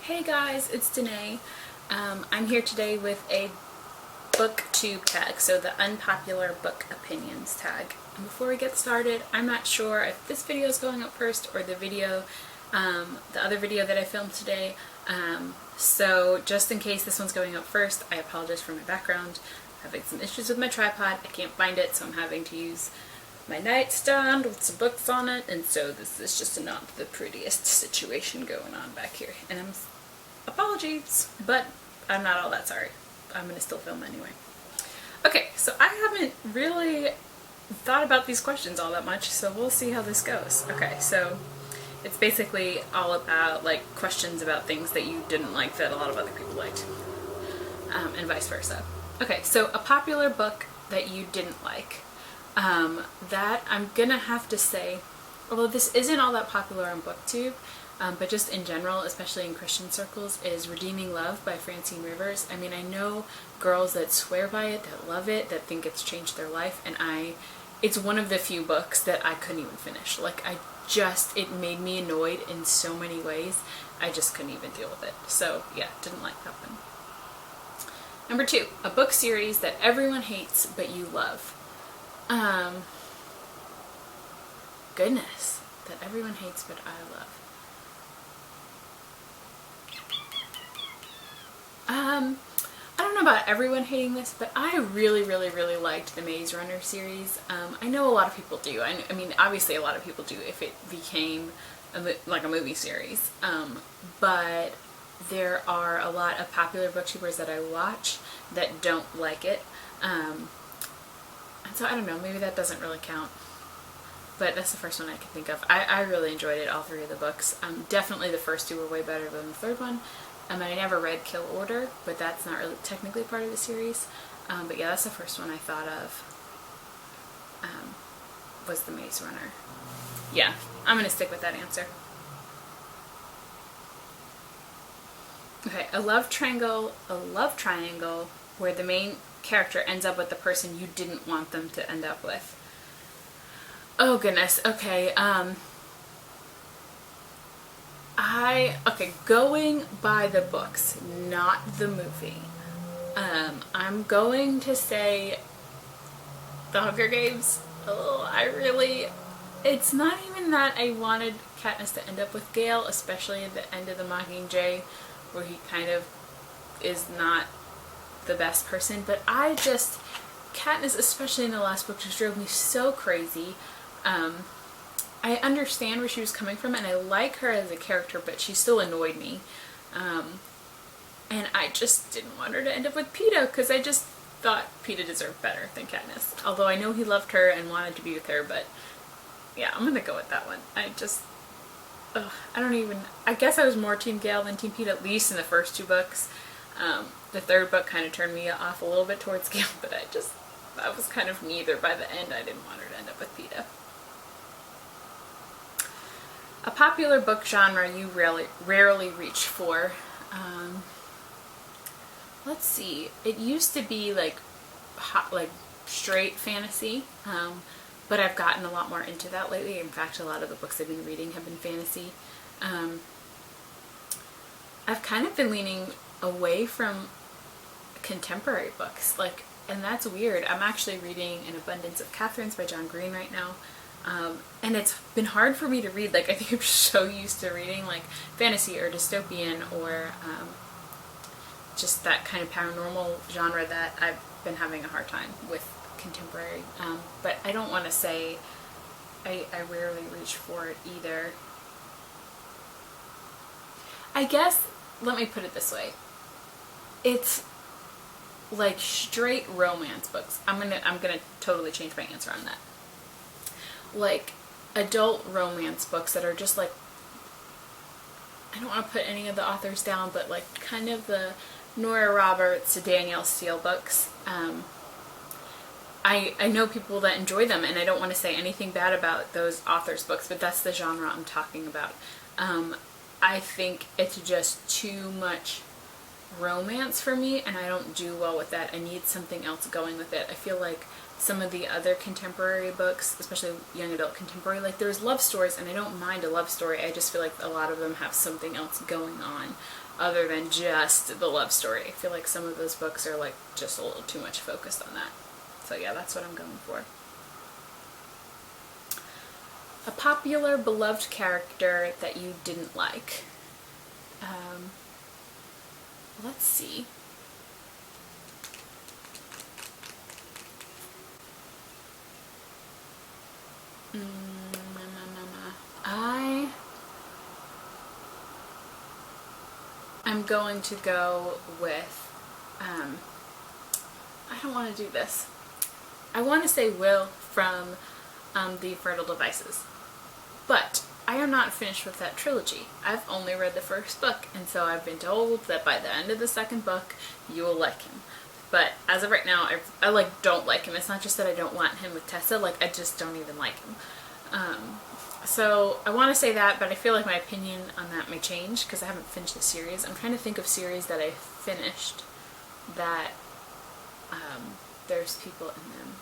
Hey guys, it's Danae. I'm here today with a booktube tag, so the Unpopular Book Opinions tag. And before we get started, I'm not sure if this video is going up first or the other video that I filmed today. So just in case this one's going up first, I apologize for my background. I'm having some issues with my tripod. I can't find it, so I'm having to use my nightstand with some books on it, and so this is just not the prettiest situation going on back here. And apologies, but I'm not all that sorry. I'm gonna still film anyway. Okay, so I haven't really thought about these questions all that much, so we'll see how this goes. Okay, so it's basically all about like questions about things that you didn't like that a lot of other people liked, and vice versa. Okay, so a popular book that you didn't like. That I'm gonna have to say, although this isn't all that popular on BookTube, but just in general, especially in Christian circles, is Redeeming Love by Francine Rivers. I mean, I know girls that swear by it, that love it, that think it's changed their life, and it's one of the few books that I couldn't even finish. Like, it made me annoyed in so many ways, I just couldn't even deal with it. So, yeah, didn't like that one. Number 2, a book series that everyone hates but you love. Goodness, that everyone hates but I love. I don't know about everyone hating this, but I really liked the Maze Runner series. I know a lot of people do. I mean, obviously a lot of people do if it became like a movie series. But there are a lot of popular booktubers that I watch that don't like it. And so I don't know, maybe that doesn't really count. But that's the first one I can think of. I really enjoyed it, all 3 of the books. Definitely the first 2 were way better than the third one. I never read Kill Order, but that's not really technically part of the series. But yeah, that's the first one I thought of, was the Maze Runner. Yeah, I'm going to stick with that answer. Okay, a love triangle where the main character ends up with the person you didn't want them to end up with. Oh goodness, okay, going by the books, not the movie, I'm going to say The Hunger Games. Oh, it's not even that I wanted Katniss to end up with Gale, especially at the end of The Mockingjay, where he kind of is not the best person, but Katniss, especially in the last book, just drove me so crazy. I understand where she was coming from, and I like her as a character, but she still annoyed me. And I just didn't want her to end up with Peeta, because I just thought Peeta deserved better than Katniss. Although I know he loved her and wanted to be with her, but yeah, I'm gonna go with that one. I guess I was more Team Gale than Team Peeta, at least in the first 2 books. The third book kind of turned me off a little bit towards Gale, but that was kind of neither. By the end, I didn't want her to end up with Peeta. A popular book genre you rarely reach for. Let's see. It used to be like straight fantasy, but I've gotten a lot more into that lately. In fact, a lot of the books I've been reading have been fantasy. I've kind of been leaning away from contemporary books, and that's weird. I'm actually reading An Abundance of Catherines by John Green right now. And it's been hard for me to read. I think I'm so used to reading fantasy or dystopian or just that kind of paranormal genre that I've been having a hard time with contemporary. But I don't want to say I rarely reach for it either. I guess, let me put it this way. It's like straight romance books. I'm gonna totally change my answer on that. Like adult romance books that are just I don't want to put any of the authors down, but kind of the Nora Roberts, Danielle Steele books. I know people that enjoy them, and I don't want to say anything bad about those authors' books, but that's the genre I'm talking about. I think it's just too much romance for me, and I don't do well with that. I need something else going with it. I feel like some of the other contemporary books, especially young adult contemporary, there's love stories, and I don't mind a love story. I just feel like a lot of them have something else going on. other than just the love story. I feel like some of those books are like just a little too much focused on that. So yeah, that's what I'm going for. A popular beloved character that you didn't like. Let's see. I'm going to go with, I don't want to do this. I want to say Will from the Infernal Devices. But I am not finished with that trilogy. I've only read the first book, and so I've been told that by the end of the second book, you will like him. But as of right now, I like don't like him. It's not just that I don't want him with Tessa, like I just don't even like him. So I want to say that, but I feel like my opinion on that may change because I haven't finished the series. I'm trying to think of series that I finished that there's people in them.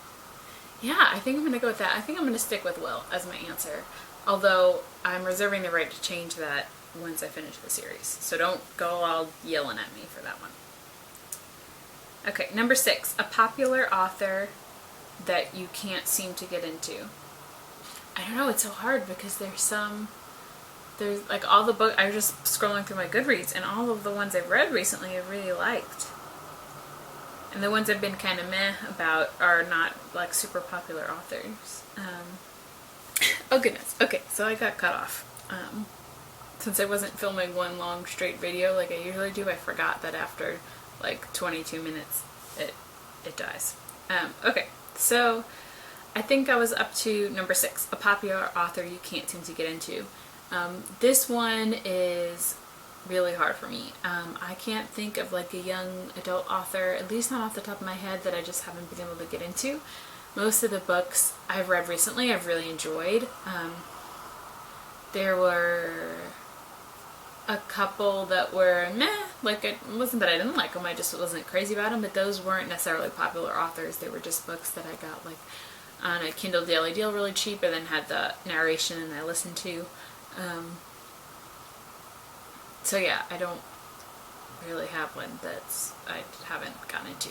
Yeah, I think I'm going to go with that. I think I'm going to stick with Will as my answer. Although I'm reserving the right to change that once I finish the series. So don't go all yelling at me for that one. Okay, number 6. A popular author that you can't seem to get into. I don't know, it's so hard because there's like all the books, I was just scrolling through my Goodreads and all of the ones I've read recently I've really liked. And the ones I've been kind of meh about are not like super popular authors. Oh goodness, okay, so I got cut off. Since I wasn't filming one long straight video like I usually do, I forgot that after like 22 minutes it dies. Okay, so I think I was up to number 6, a popular author you can't seem to get into. This one is really hard for me. I can't think of like a young adult author, at least not off the top of my head, that I just haven't been able to get into. Most of the books I've read recently I've really enjoyed. There were a couple that were meh, like it wasn't that I didn't like them, I just wasn't crazy about them, but those weren't necessarily popular authors. They were just books that I got like on a Kindle Daily Deal really cheap and then had the narration and I listened to. So yeah, I don't really have one that's I haven't gotten into.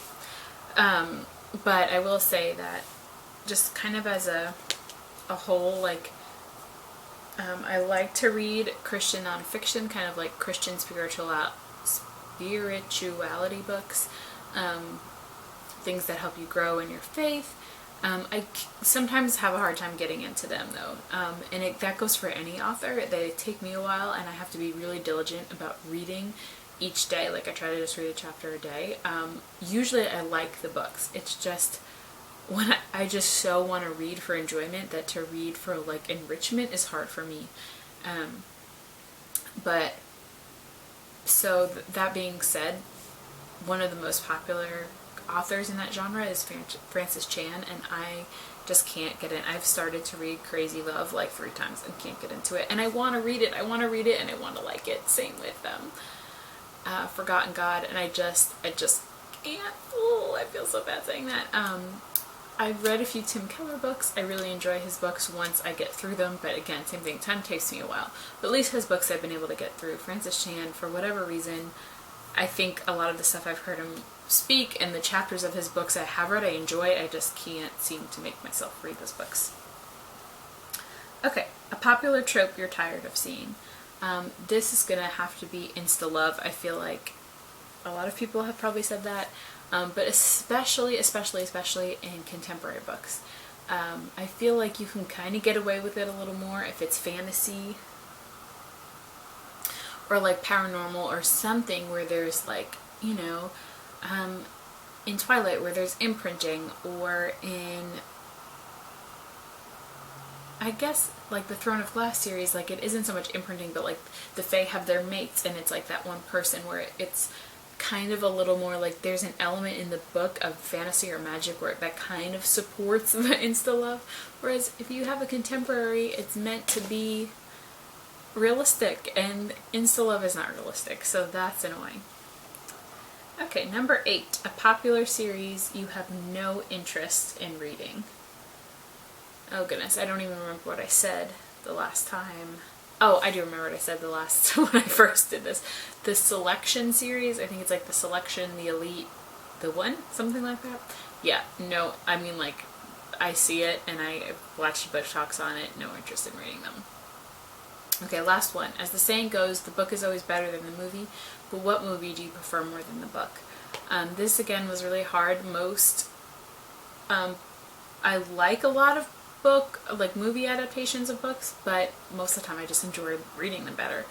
But I will say that just kind of as a whole, like I like to read Christian nonfiction, kind of like Christian spirituality books, things that help you grow in your faith. I sometimes have a hard time getting into them though, and that goes for any author. They take me a while and I have to be really diligent about reading each day. Like I try to just read a chapter a day. Usually I like the books. It's just when I just so want to read for enjoyment that to read for like enrichment is hard for me. But so that being said, one of the most popular authors in that genre is Francis Chan, and I just can't get in. I've started to read Crazy Love like 3 times and can't get into it, and I want to read it and I want to like it. Same with Forgotten God, and I just can't. Oh, I feel so bad saying that. I've read a few Tim Keller books. I really enjoy his books once I get through them, but again, same thing, time takes me a while. But at least his books I've been able to get through. Francis Chan, for whatever reason, I think a lot of the stuff I've heard him speak and the chapters of his books I have read I enjoy. I just can't seem to make myself read those books. Okay, a popular trope you're tired of seeing. This is gonna have to be insta-love. I feel like a lot of people have probably said that, but especially in contemporary books. I feel like you can kind of get away with it a little more if it's fantasy or like paranormal or something where there's like, you know, in Twilight where there's imprinting, or in, I guess, like the Throne of Glass series, like it isn't so much imprinting, but like the Fae have their mates and it's like that one person where it's kind of a little more like there's an element in the book of fantasy or magic where that kind of supports the insta-love. Whereas if you have a contemporary, it's meant to be realistic, and insta-love is not realistic, so that's annoying. Okay, number 8, a popular series you have no interest in reading. Oh goodness, I don't even remember what I said the last time Oh, I do remember what I said the last when I first did this. The Selection series, I think it's like the Selection, the Elite, the one, something like that. Yeah, no, I mean, like, I see it and I watch book talks on it, no interest in reading them. Okay, last one. As the saying goes, the book is always better than the movie, but what movie do you prefer more than the book? This again was really hard. I like a lot of movie adaptations of books, but most of the time I just enjoy reading them better.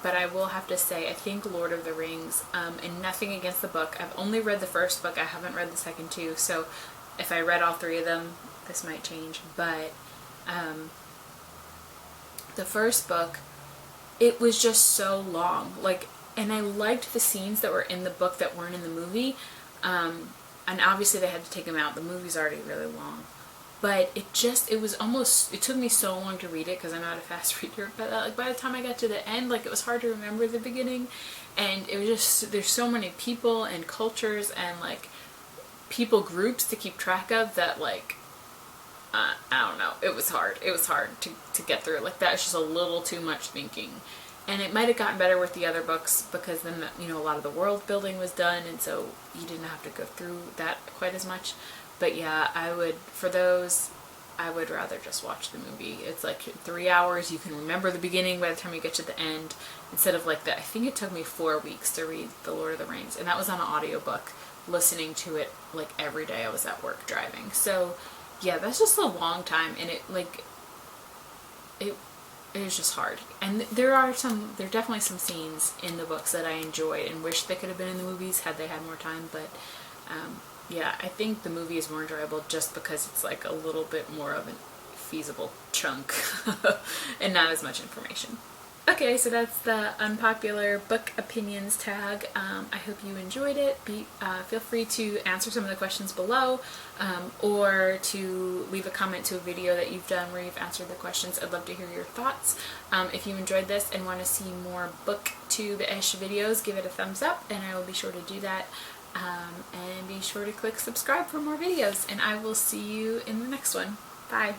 But I will have to say, I think Lord of the Rings, and nothing against the book. I've only read the first book. I haven't read the second two, so if I read all three of them, this might change. But the first book, it was just so long. And I liked the scenes that were in the book that weren't in the movie. And obviously they had to take them out. The movie's already really long. But it took me so long to read it because I'm not a fast reader. But by the time I got to the end, it was hard to remember the beginning. And it was just, there's so many people and cultures and people groups to keep track of that I don't know. It was hard. It was hard to get through. That was just a little too much thinking. And it might have gotten better with the other books because then, a lot of the world building was done, and so you didn't have to go through that quite as much. But yeah, for those, I would rather just watch the movie. It's 3 hours. You can remember the beginning by the time you get to the end, instead of that. I think it took me 4 weeks to read The Lord of the Rings, and that was on an audiobook, listening to it every day I was at work driving. So yeah, that's just a long time, and it was just hard. And there are definitely some scenes in the books that I enjoyed and wish they could have been in the movies had they had more time. But yeah, I think the movie is more enjoyable just because it's a little bit more of a feasible chunk and not as much information. Okay, so that's the Unpopular Book Opinions tag. I hope you enjoyed it. Feel free to answer some of the questions below, or to leave a comment to a video that you've done where you've answered the questions. I'd love to hear your thoughts. If you enjoyed this and want to see more booktube-ish videos, give it a thumbs up, and I will be sure to do that. And be sure to click subscribe for more videos, and I will see you in the next one. Bye!